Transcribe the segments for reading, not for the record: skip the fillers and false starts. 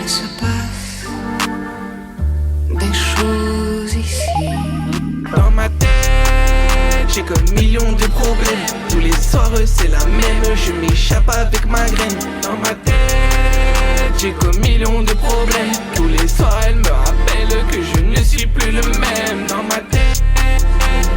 Il se passe des choses ici. Dans ma tête, j'ai comme millions de problèmes. Tous les soirs c'est la même, je m'échappe avec ma graine. Dans ma tête, j'ai comme millions de problèmes. Tous les soirs elle me rappelle que je ne suis plus le même. Dans ma tête,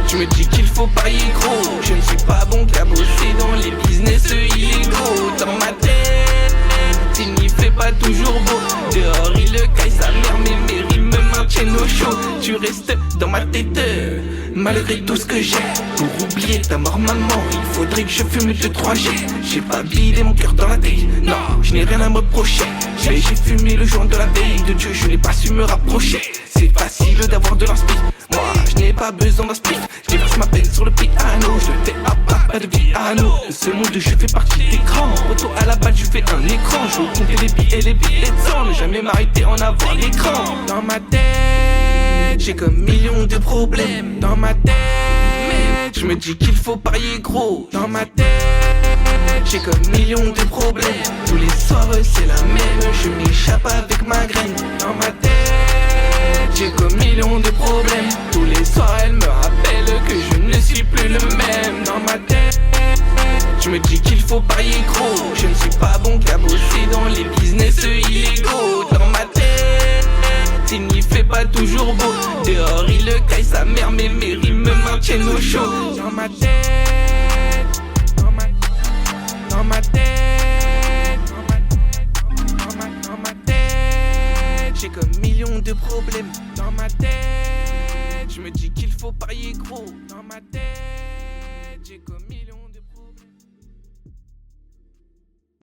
je me dis qu'il faut parier gros. Je ne suis pas bon qu'à bosser dans les business illégaux. Dans ma tête, il n'y fait pas toujours beau. Dehors il caille sa mère, mais mes rimes me maintiennent au chaud. Tu restes dans ma tête, malgré tout ce que j'ai. Pour oublier ta mort maman, il faudrait que je fume de 3G. J'ai pas vidé mon cœur dans la tête, non, je n'ai rien à me reprocher. J'ai fumé le joint de la veille, de Dieu je n'ai pas su me rapprocher. C'est facile d'avoir de l'inspi, moi je n'ai pas besoin d'un split. Je déverse ma peine sur le piano, je le fais à pas de piano. De ce monde je fais partie d'écran, retour à la balle je fais un écran. Je veux compter les billets de sang, ne jamais m'arrêter en avoir l'écran. Dans ma tête, j'ai comme millions de problèmes. Dans ma tête, je me dis qu'il faut parier gros. Dans ma tête, j'ai comme millions de problèmes. Tous les soirs c'est la même, je m'échappe avec ma graine. Dans ma tête, j'ai comme millions de problèmes. Tous les soirs elle me rappelle que je ne suis plus le même. Dans ma tête, je me dis qu'il faut parier gros. Je ne suis pas bon qu'à bosser dans les business illégaux. Dans ma tête, il n'y fait pas toujours beau. Dehors il caille sa mère, mais mes rimes me maintiennent au chaud. Dans ma tête, dans ma tête, dans ma tête, j'ai comme millions de problèmes. Dans ma tête, je me dis qu'il faut parier gros. Dans ma tête, j'ai comme millions